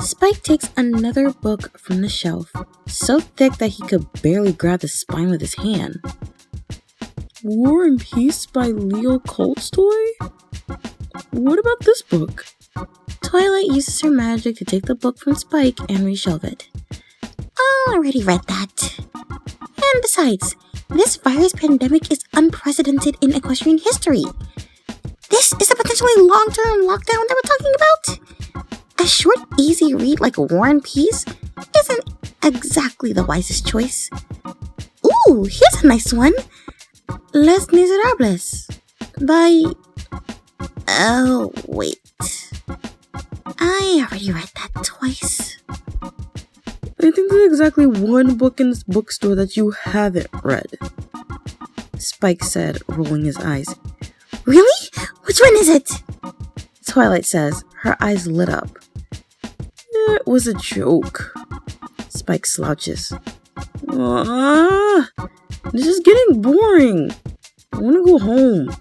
Spike takes another book from the shelf, so thick that he could barely grab the spine with his hand. War and Peace by Leo Tolstoy? What about this book? Twilight uses her magic to take the book from Spike and reshelve it. I already read that. And besides, this virus pandemic is unprecedented in equestrian history. This is a potentially long-term lockdown that we're talking about. A short, easy read like War and Peace isn't exactly the wisest choice. Ooh, here's a nice one. Les Miserables by... Oh, wait. I already read that twice. I think there's exactly one book in this bookstore that you haven't read, Spike said, rolling his eyes. Really? Which one is it? Twilight says, her eyes lit up. It was a joke. Spike slouches. This is getting boring. I want to go home.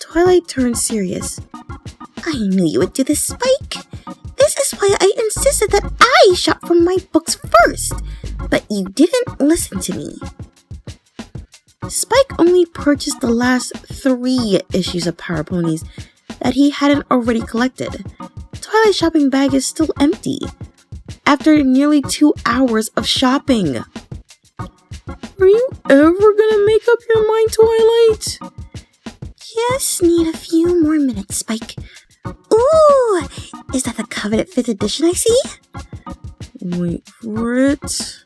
Twilight turned serious. I knew you would do this, Spike. This is why I insisted that I shop from my books first. But you didn't listen to me. Spike only purchased the last 3 issues of Power Ponies that he hadn't already collected. Twilight's shopping bag is still empty after nearly 2 hours of shopping. Are you ever gonna make up your mind, Twilight? Just need a few more minutes, Spike. Ooh, is that the coveted 5th edition I see? Wait for it.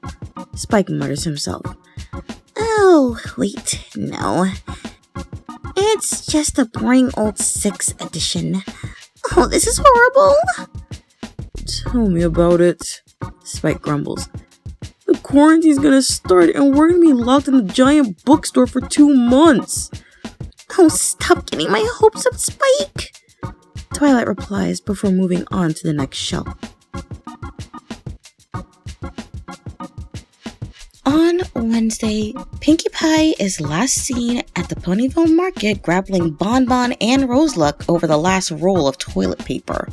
Spike mutters himself. Oh, wait, no. It's just a boring old 6th edition. Oh, this is horrible. Tell me about it, Spike grumbles. The quarantine's gonna start and we're gonna be locked in the giant bookstore for 2 months. Oh, stop getting my hopes up, Spike. Twilight replies before moving on to the next shelf. On Wednesday, Pinkie Pie is last seen at the Ponyville market grappling Bonbon and Roseluck over the last roll of toilet paper.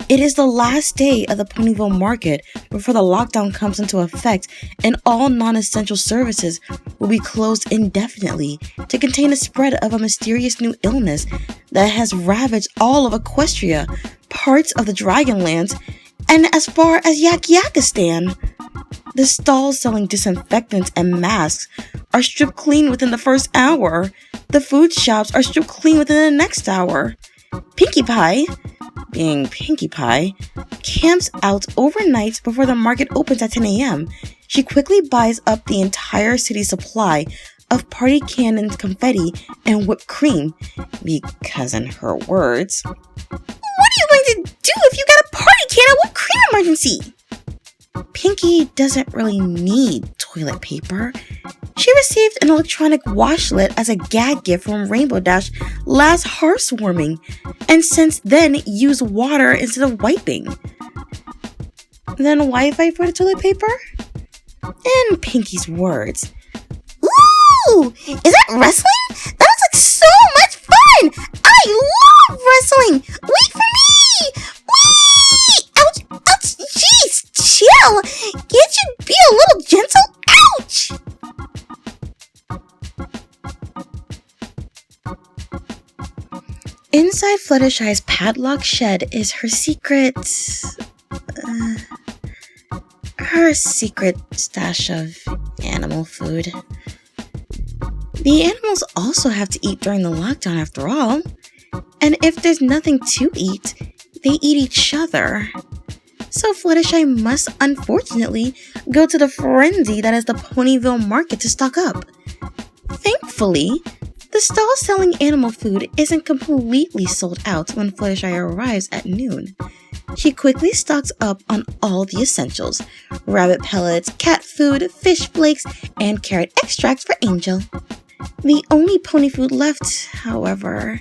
It is the last day of the Ponyville market before the lockdown comes into effect and all non-essential services will be closed indefinitely to contain the spread of a mysterious new illness that has ravaged all of Equestria, parts of the Dragonlands, and as far as Yakistan. The stalls selling disinfectants and masks are stripped clean within the first hour. The food shops are stripped clean within the next hour. Pinkie Pie, being Pinkie Pie, camps out overnight before the market opens at 10 a.m. She quickly buys up the entire city's supply of party cannons, confetti, and whipped cream, because in her words, "What are you going to do if you got a party can and whipped cream emergency?" Pinkie doesn't really need toilet paper. She received an electronic washlet as a gag gift from Rainbow Dash last housewarming, and since then use water instead of wiping. Then why fight for the toilet paper? In Pinkie's words, "Ooh, is that wrestling? That looks like so much fun! I love wrestling! Wait for me! Wee! Ouch! Ouch! Jeez! Chill! Can't you be a little gentle? Ouch!" Inside Fluttershy's padlock shed is her secret stash of animal food. The animals also have to eat during the lockdown after all. And if there's nothing to eat, they eat each other. So Fluttershy must unfortunately go to the frenzy that is the Ponyville market to stock up. Thankfully, the stall selling animal food isn't completely sold out when Fluttershy arrives at noon. She quickly stocks up on all the essentials: rabbit pellets, cat food, fish flakes, and carrot extracts for Angel. The only pony food left, however,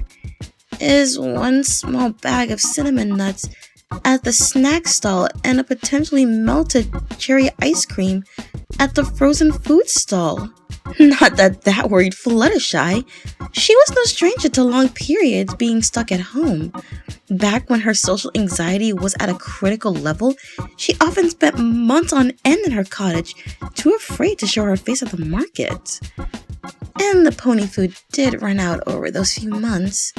is one small bag of cinnamon nuts at the snack stall and a potentially melted cherry ice cream at the frozen food stall. Not that worried Fluttershy. She was no stranger to long periods being stuck at home. Back when her social anxiety was at a critical level, she often spent months on end in her cottage, too afraid to show her face at the market. And the pony food did run out over those few months.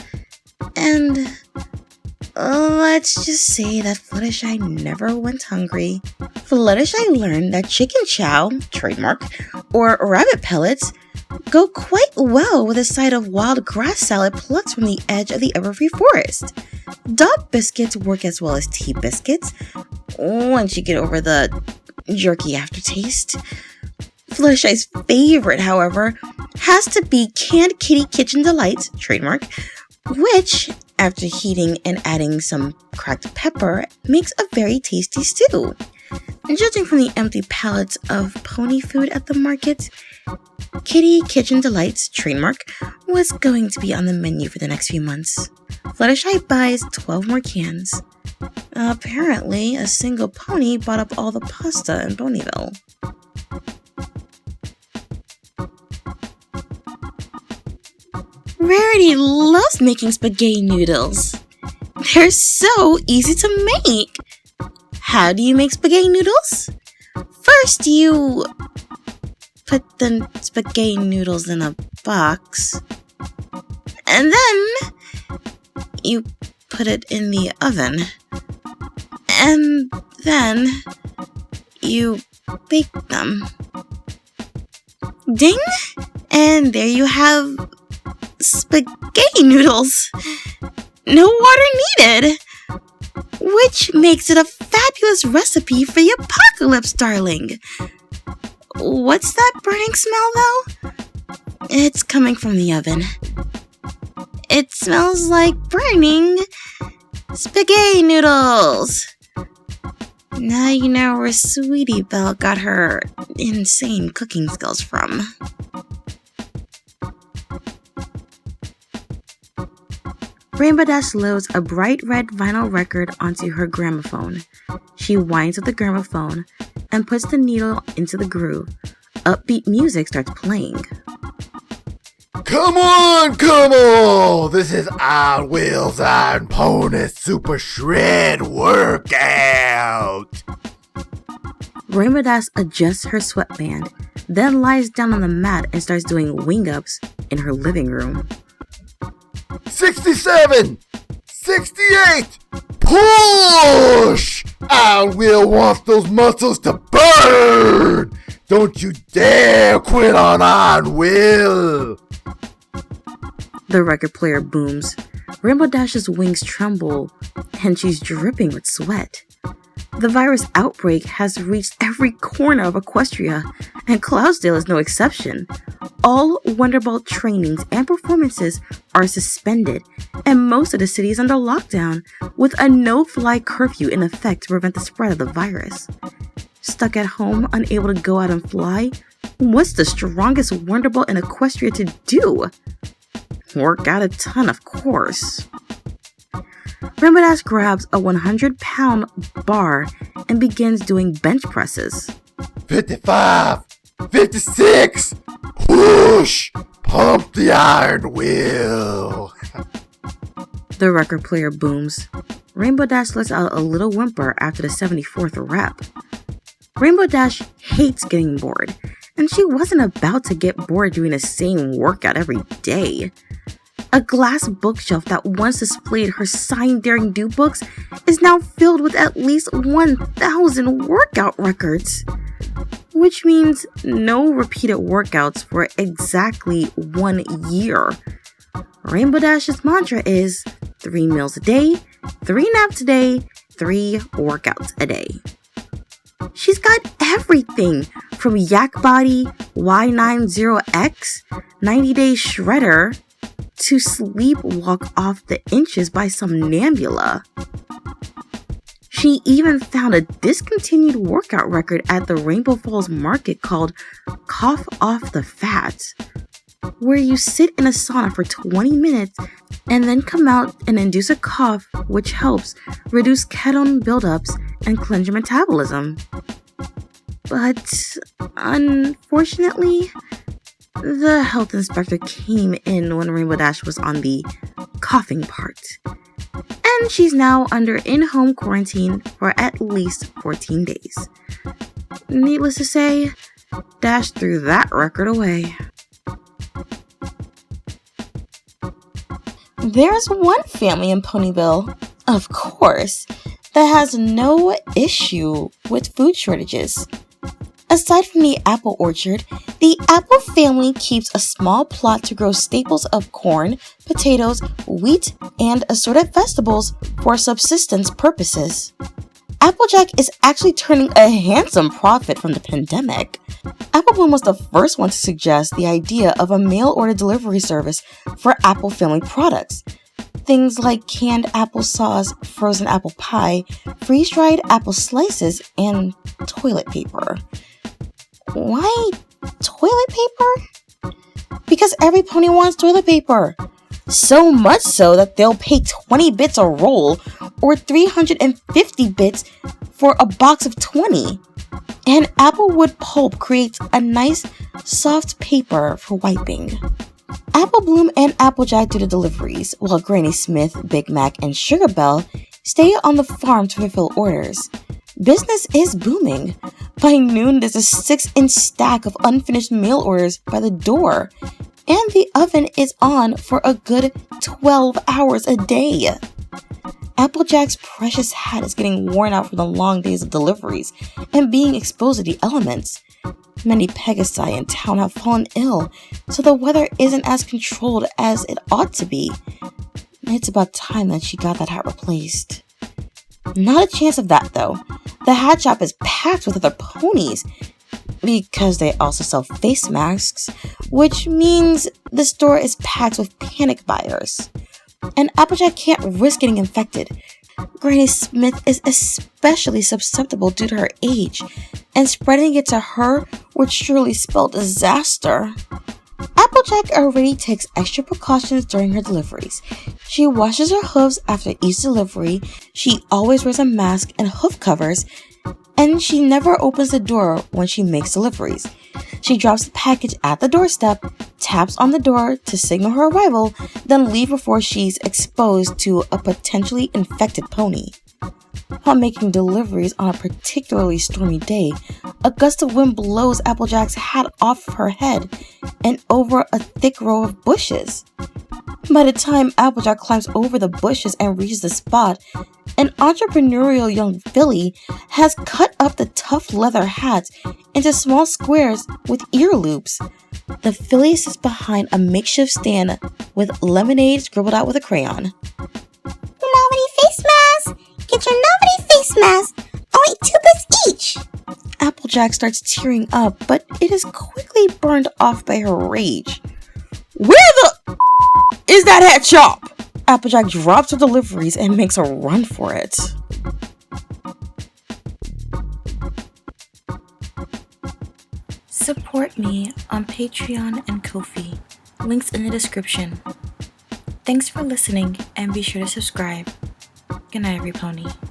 And let's just say that Fluttershy never went hungry. Fluttershy learned that chicken chow, trademark, or rabbit pellets go quite well with a side of wild grass salad plucked from the edge of the evergreen forest. Dog biscuits work as well as tea biscuits once you get over the jerky aftertaste. Fluttershy's favorite, however, has to be canned kitty kitchen delights, trademark, which, after heating and adding some cracked pepper, makes a very tasty stew. Judging from the empty pallets of pony food at the market, Kitty Kitchen Delights, trademark, was going to be on the menu for the next few months. Fluttershy buys 12 more cans. Apparently, a single pony bought up all the pasta in Ponyville. Rarity loves making spaghetti noodles. They're so easy to make. How do you make spaghetti noodles? First, you put the spaghetti noodles in a box, and then you put it in the oven, and then you bake them. Ding! And there you have spaghetti noodles. No water needed, which makes it a fabulous recipe for the apocalypse, darling. What's that burning smell, though? It's coming from the oven. It smells like burning spaghetti noodles. Now you know where Sweetie Belle got her insane cooking skills from. Rainbow Dash loads a bright red vinyl record onto her gramophone. She winds up the gramophone and puts the needle into the groove. Upbeat music starts playing. Come on! This is On Wheels on Ponies Super Shred Workout! Rainbow Dash adjusts her sweatband, then lies down on the mat and starts doing wing-ups in her living room. 67! 68! Push! On Wheel wants those muscles to burn! Don't you dare quit on Wheel! The record player booms. Rainbow Dash's wings tremble, and she's dripping with sweat. The virus outbreak has reached every corner of Equestria, and Cloudsdale is no exception. All Wonderbolt trainings and performances are suspended, and most of the city is under lockdown, with a no-fly curfew in effect to prevent the spread of the virus. Stuck at home, unable to go out and fly, what's the strongest Wonderbolt in Equestria to do? Work out a ton, of course. Rainbow Dash grabs a 100-pound bar and begins doing bench presses. 55! 56! Push! Pump the iron wheel! The record player booms. Rainbow Dash lets out a little whimper after the 74th rep. Rainbow Dash hates getting bored, and she wasn't about to get bored doing the same workout every day. A glass bookshelf that once displayed her Sign Daring Do books is now filled with at least 1,000 workout records, which means no repeated workouts for exactly 1 year. Rainbow Dash's mantra is 3 meals a day, 3 naps a day, 3 workouts a day. She's got everything from Yak Body, Y90X, 90-Day Shredder, to sleepwalk off the inches by Somnambula. She even found a discontinued workout record at the Rainbow Falls Market called Cough Off the Fats, where you sit in a sauna for 20 minutes and then come out and induce a cough, which helps reduce ketone buildups and cleanse your metabolism. But unfortunately, The health inspector came in when Rainbow Dash was on the coughing part, and she's now under in-home quarantine for at least 14 days. Needless to say, Dash threw that record away. There's one family in Ponyville, of course, that has no issue with food shortages. Aside from the apple orchard, the Apple family keeps a small plot to grow staples of corn, potatoes, wheat, and assorted vegetables for subsistence purposes. Applejack is actually turning a handsome profit from the pandemic. Apple Bloom was the first one to suggest the idea of a mail-order delivery service for Apple family products. Things like canned applesauce, frozen apple pie, freeze-dried apple slices, and toilet paper. Why toilet paper? Because every pony wants toilet paper. So much so that they'll pay 20 bits a roll or 350 bits for a box of 20. And applewood pulp creates a nice, soft paper for wiping. Apple Bloom and Applejack do the deliveries, while Granny Smith, Big Mac, and Sugar Belle stay on the farm to fulfill orders. Business is booming. By noon, there's a 6-inch stack of unfinished mail orders by the door, and the oven is on for a good 12 hours a day. Applejack's precious hat is getting worn out from the long days of deliveries and being exposed to the elements. Many Pegasi in town have fallen ill, so the weather isn't as controlled as it ought to be. It's about time that she got that hat replaced. Not a chance of that, though. The hat shop is packed with other ponies, because they also sell face masks, which means the store is packed with panic buyers. And Applejack can't risk getting infected. Granny Smith is especially susceptible due to her age, and spreading it to her would surely spell disaster. Applejack already takes extra precautions during her deliveries. She washes her hooves after each delivery, she always wears a mask and hoof covers, and she never opens the door when she makes deliveries. She drops the package at the doorstep, taps on the door to signal her arrival, then leaves before she's exposed to a potentially infected pony. While making deliveries on a particularly stormy day, a gust of wind blows Applejack's hat off her head and over a thick row of bushes. By the time Applejack climbs over the bushes and reaches the spot, an entrepreneurial young filly has cut up the tough leather hats into small squares with ear loops. The filly sits behind a makeshift stand with lemonade scribbled out with a crayon. Novelty face mask! Get your novelty face mask! Only 2 bits each! Applejack starts tearing up, but it is quickly burned off by her rage. Where the is that hat shop? Applejack drops her deliveries and makes a run for it. Support me on Patreon and Ko-fi. Links in the description. Thanks for listening and be sure to subscribe. Good night, every pony.